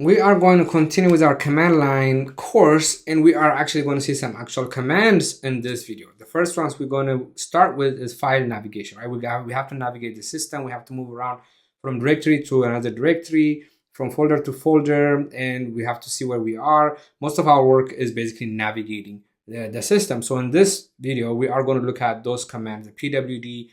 We are going to continue with our command line course, and we are actually going to see some actual commands in this video. The first ones we're going to start with is file navigation, right? We have to navigate the system. We have to move around from directory to another directory, from folder to folder, and we have to see where we are. Most of our work is basically navigating the system. So in this video, we are going to look at those commands, the pwd,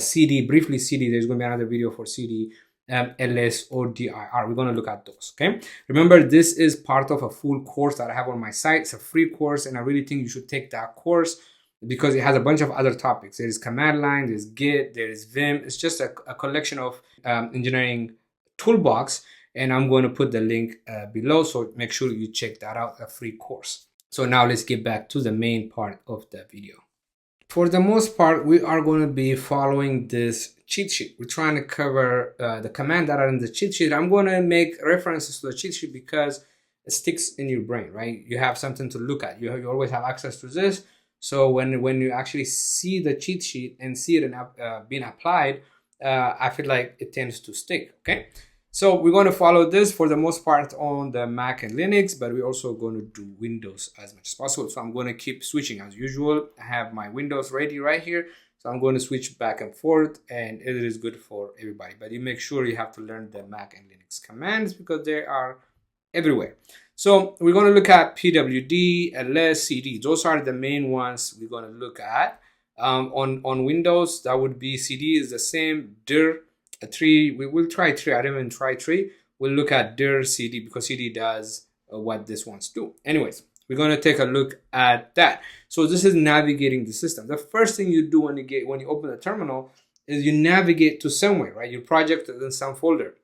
cd, briefly cd. There's going to be another video for cd, ls or dir. We're going to look at those. Okay, remember, this is part of a full course that I have on my site. It's a free course, and I really think you should take that course because it has a bunch of other topics. There is command line, there's git, there is vim. It's just a collection of engineering toolbox, and I'm going to put the link below, so make sure you check that out, a free course. So now let's get back to the main part of the video. For the most part, we are going to be following this cheat sheet. We're trying to cover the commands that are in the cheat sheet. I'm going to make references to the cheat sheet because it sticks in your brain, right? You have something to look at. You always have access to this. So when you actually see the cheat sheet and see it being applied, I feel like it tends to stick, okay? So we're going to follow this for the most part on the Mac and Linux, but we're also going to do Windows as much as possible. So I'm going to keep switching as usual. I have my Windows ready right here. So I'm going to switch back and forth, and it is good for everybody. But you make sure you have to learn the Mac and Linux commands because they are everywhere. So we're going to look at pwd, ls, cd. Those are the main ones we're going to look at. On Windows, that would be cd is the same, dir, a 3, we will try 3, I didn't even try 3. We'll look at dir cd because cd does what this ones do. Anyways, we're going to take a look at that. So this is navigating the system. The first thing you do when you open the terminal is you navigate to somewhere, right? Your project is in some folder.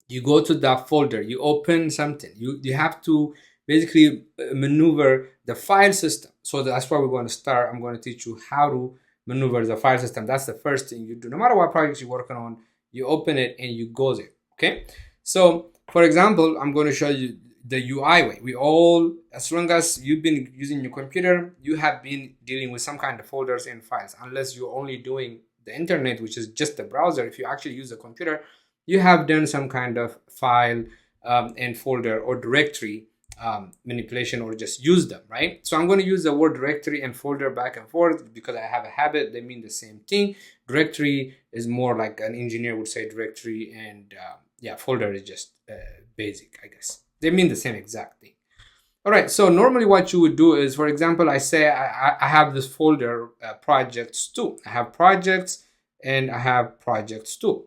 You go to that folder, you open something. You have to basically maneuver the file system. So that's where we're going to start. I'm going to teach you how to maneuver the file system. That's the first thing you do. No matter what projects you're working on, you open it and you go there. Okay. So for example, I'm going to show you the UI way. We all, as long as you've been using your computer, you have been dealing with some kind of folders and files, unless you're only doing the internet, which is just the browser. If you actually use the computer, you have done some kind of file and folder or directory manipulation, or just use them, right? So I'm going to use the word directory and folder back and forth because I have a habit. They mean the same thing. Directory is more like an engineer would say directory, and folder is just basic, I guess. They mean the same exact thing. All right, so normally what you would do is, for example, I say I have this folder, projects 2. I have projects and I have projects 2.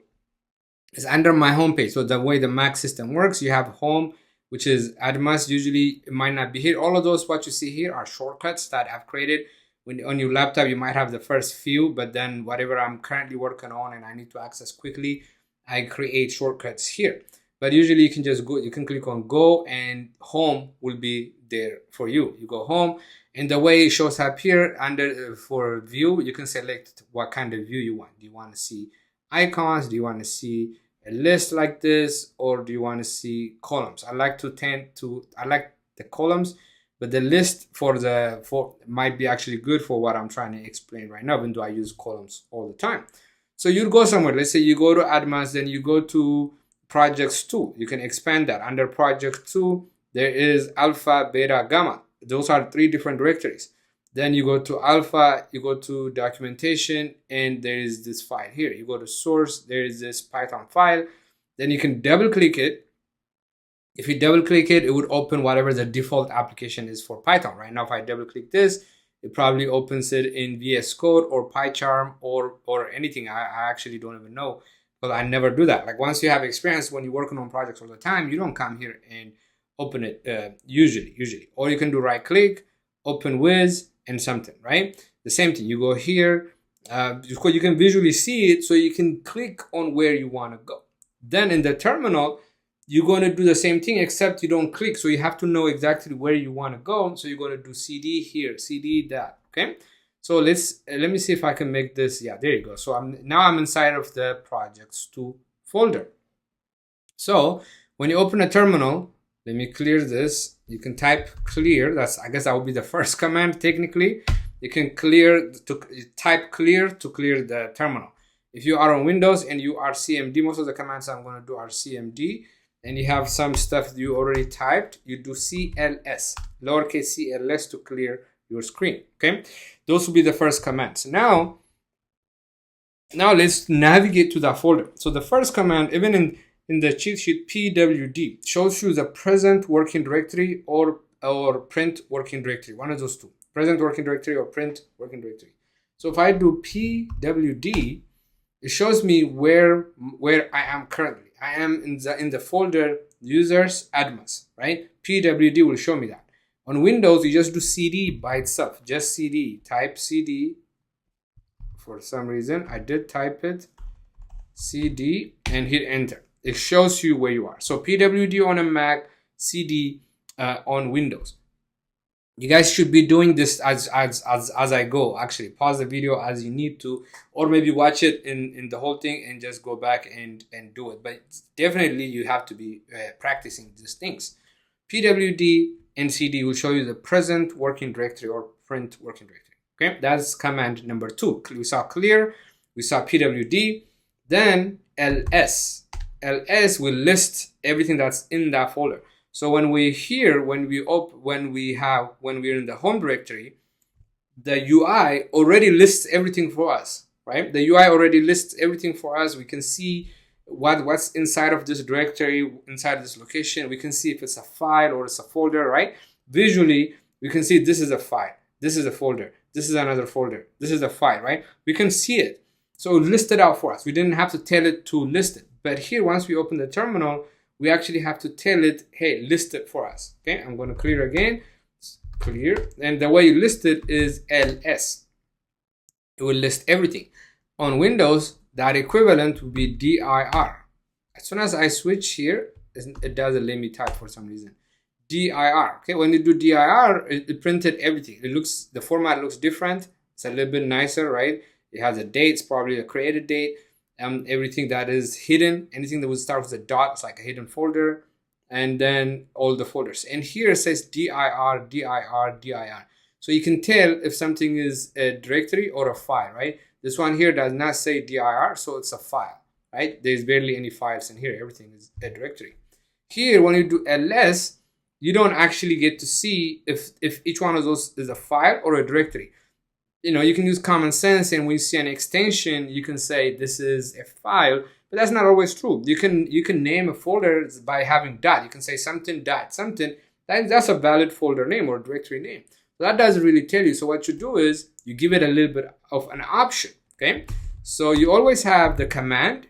It's under my home page. So the way the Mac system works, you have home, which is advanced. Usually it might not be here. All of those, what you see here, are shortcuts that I've created. When on your laptop, you might have the first few, but then whatever I'm currently working on and I need to access quickly, I create shortcuts here. But usually you can just go, you can click on go, and home will be there for you. You go home, and the way it shows up here under for view, you can select what kind of view you want. Do you want to see icons? Do you want to see a list like this, or do you want to see columns? I like the columns, but the list for might be actually good for what I'm trying to explain right now, even though I use columns all the time. So you'd go somewhere. Let's say you go to advanced, then you go to projects 2. You can expand that. Under project 2, there is alpha, beta, gamma. Those are 3 different directories. Then you go to alpha, you go to documentation, and there is this file here. You go to source, there is this Python file. Then you can double click it. If you double click it, it would open whatever the default application is for Python. Right now, if I double click this, it probably opens it in VS Code or PyCharm or anything. I actually don't even know, but I never do that. Like, once you have experience, when you're working on projects all the time, you don't come here and open it usually. Or you can do right click, open with, and something, right? The same thing. You go here, you can visually see it, so you can click on where you want to go. Then in the terminal, you're going to do the same thing, except you don't click. So you have to know exactly where you want to go. So you're going to do cd here, cd that, okay? So let me see if I can make this. Yeah, there you go. So I'm inside of the projects 2 folder. So when you open a terminal, let me clear this. You can type clear. I guess that would be the first command technically. You can type clear to clear the terminal. If you are on Windows and you are CMD, most of the commands I'm going to do are CMD. and you have some stuff you already typed, you do CLS, lowercase CLS, to clear your screen. Okay, those will be the first commands. Now let's navigate to that folder. So the first command, even in the cheat sheet, pwd shows you the present working directory or print working directory, one of those two, present working directory or print working directory. So if I do pwd, it shows me where I am currently. I am in the folder users admins, right? pwd will show me that. On Windows, you just do cd by itself, just cd, type cd. For some reason, I did type it, cd, and hit enter. It shows you where you are. So pwd on a Mac, cd on Windows. You guys should be doing this as I go. Actually, pause the video as you need to, or maybe watch it in the whole thing and just go back and do it. But definitely you have to be practicing these things. pwd and cd will show you the present working directory or print working directory. Okay, that's command number 2. We saw clear, we saw pwd, then ls. ls will list everything that's in that folder. So when we're in the home directory, the UI already lists everything for us, right? The UI already lists everything for us. We can see what's inside of this directory, inside this location. We can see if it's a file or it's a folder, right? Visually, we can see this is a file, this is a folder, this is another folder, this is a file, right? We can see it. So it listed out for us. We didn't have to tell it to list it. But here, once we open the terminal, we actually have to tell it, hey, list it for us. Okay, I'm going to clear again. Clear. And the way you list it is ls. It will list everything. On Windows, that equivalent would be dir. As soon as I switch here, it doesn't let me type for some reason. dir. Okay, when you do dir, it printed everything. The format looks different. It's a little bit nicer, right? It has a date, it's probably a created date. Everything that is hidden, anything that would start with a dot, it's like a hidden folder, and then all the folders. And here it says dir. So you can tell if something is a directory or a file, right? This one here does not say dir, so it's a file, right? There's barely any files in here. Everything is a directory. Here, when you do ls, you don't actually get to see if each one of those is a file or a directory. You know, you can use common sense, and when you see an extension, you can say this is a file, but that's not always true. You can name a folder by having dot. You can say something dot something. That's a valid folder name or directory name. So that doesn't really tell you. So what you do is you give it a little bit of an option. Okay, so you always have the command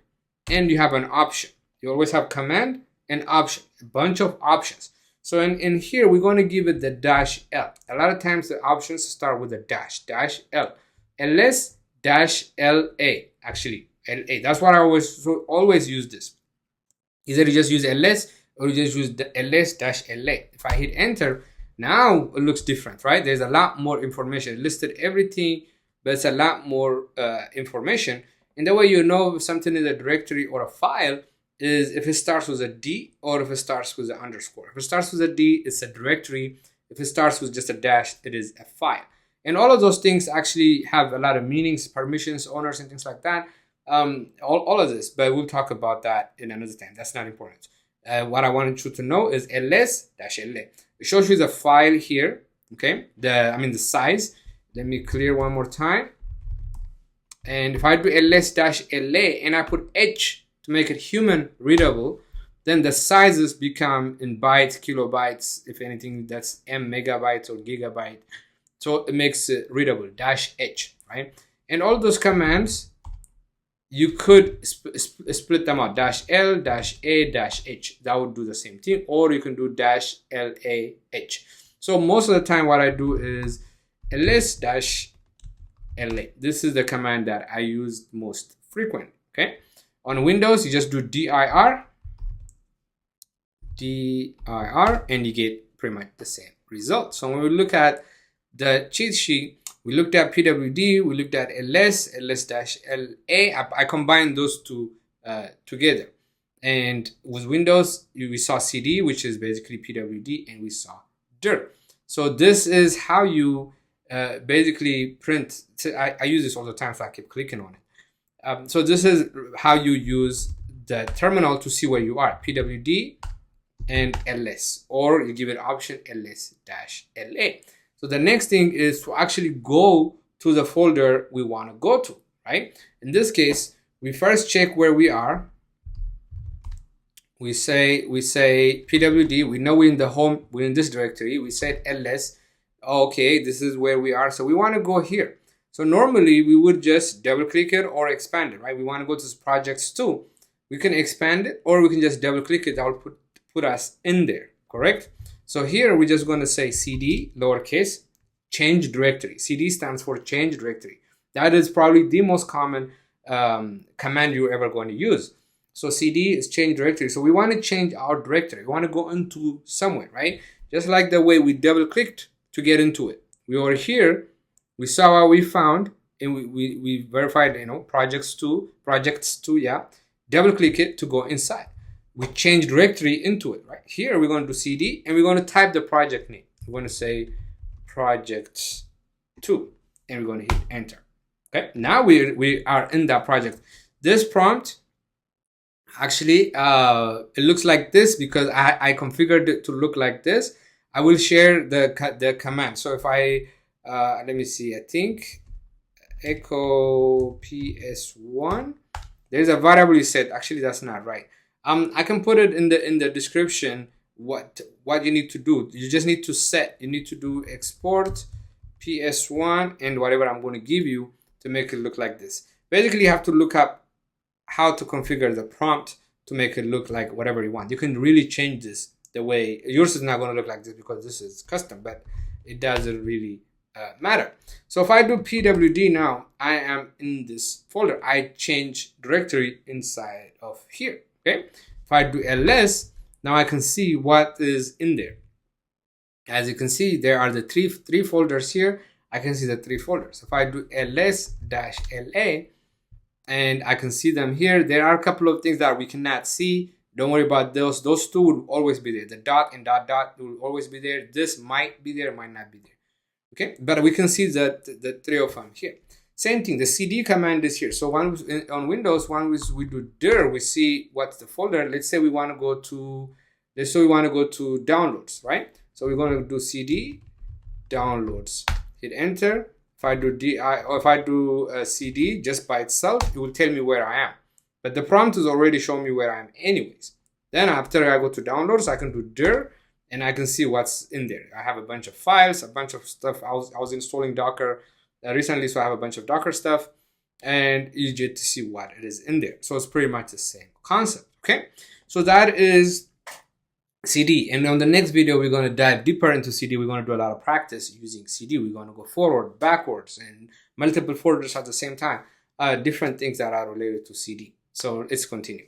and you have an option. You always have command and option, a bunch of options. So in here, we're going to give it the -L. A lot of times the options start with a -L. ls -la, actually, LA. That's what I always use this. Either you just use ls or you just use the ls-la. If I hit enter, now it looks different, right? There's a lot more information. It listed everything, but it's a lot more information. And the way you know if something is a directory or a file is if it starts with a D or if it starts with an underscore. If it starts with a D, it's a directory. If it starts with just a dash, it is a file. And all of those things actually have a lot of meanings, permissions, owners, and things like that. All of this, but we'll talk about that in another time. That's not important. What I wanted you to know is ls-la. It shows you the file here, okay? The size. Let me clear one more time. And if I do ls-la and I put h to make it human readable, then the sizes become in bytes, kilobytes, if anything, that's m megabytes or gigabyte. So it makes it readable, -h, right? And all those commands, you could split them out, -l, -a, -h. That would do the same thing, or you can do -lah. So most of the time what I do is ls-la. This is the command that I use most frequent, okay? On Windows, you just do dir, and you get pretty much the same result. So when we look at the cheat sheet, we looked at pwd, we looked at ls-la. I combined those two together. And with Windows, we saw cd, which is basically pwd, and we saw dir. So this is how you basically print. I use this all the time, so I keep clicking on it. So this is how you use the terminal to see where you are, pwd and ls, or you give it option ls-la. So the next thing is to actually go to the folder we want to go to, right? In this case, we first check where we are. We say pwd, we know we're in the home, we're in this directory. We said ls, okay, this is where we are, so we want to go here. So normally we would just double click it or expand it, right? We want to go to this projects too. We can expand it or we can just double click it. That will put us in there, correct? So here we're just going to say cd lowercase change directory. CD stands for change directory. That is probably the most common command you're ever going to use. So cd is change directory. So we want to change our directory. We want to go into somewhere, right? Just like the way we double clicked to get into it. We were here, we saw what we found, and we verified, you know, projects two, yeah. Double click it to go inside. We change directory into it, right? Here we're going to do cd and we're going to type the project name. We're going to say project 2 and we're going to hit enter. Okay, now we are in that project. This prompt actually it looks like this because I configured it to look like this. I will share the command. So if I let me see, I think echo ps1, there's a variable you said. Actually, that's not right. I can put it in the description what you need to do. You just need to set, you need to do export ps1 and whatever I'm going to give you to make it look like this. Basically, you have to look up how to configure the prompt to make it look like whatever you want. You can really change this the way yours is not going to look like this because this is custom, but it doesn't really matter. So if I do pwd now, I am in this folder. I change directory inside of here. Okay. If I do ls, now I can see what is in there. As you can see, there are the three folders here. I can see the 3 folders. If I do ls-la, and I can see them here, there are a couple of things that we cannot see. Don't worry about those. Those 2 will always be there. The dot and dot will always be there. This might be there, might not be there. Okay, but we can see that the 3 of them here. Same thing, the cd command is here. So on Windows, we do dir, we see what's the folder. Let's say we want to go to, downloads, right? So we're going to do cd downloads. Hit enter. If I do cd just by itself, it will tell me where I am. But the prompt is already showing me where I am anyways. Then after I go to downloads, I can do dir and I can see what's in there. I have a bunch of files, a bunch of stuff. I was installing Docker recently, so I have a bunch of Docker stuff, and you get to see what it is in there. So it's pretty much the same concept. Okay, so that is cd, and on the next video we're going to dive deeper into cd. We're going to do a lot of practice using cd. We're going to go forward, backwards, and multiple folders at the same time, different things that are related to cd. So let's continue.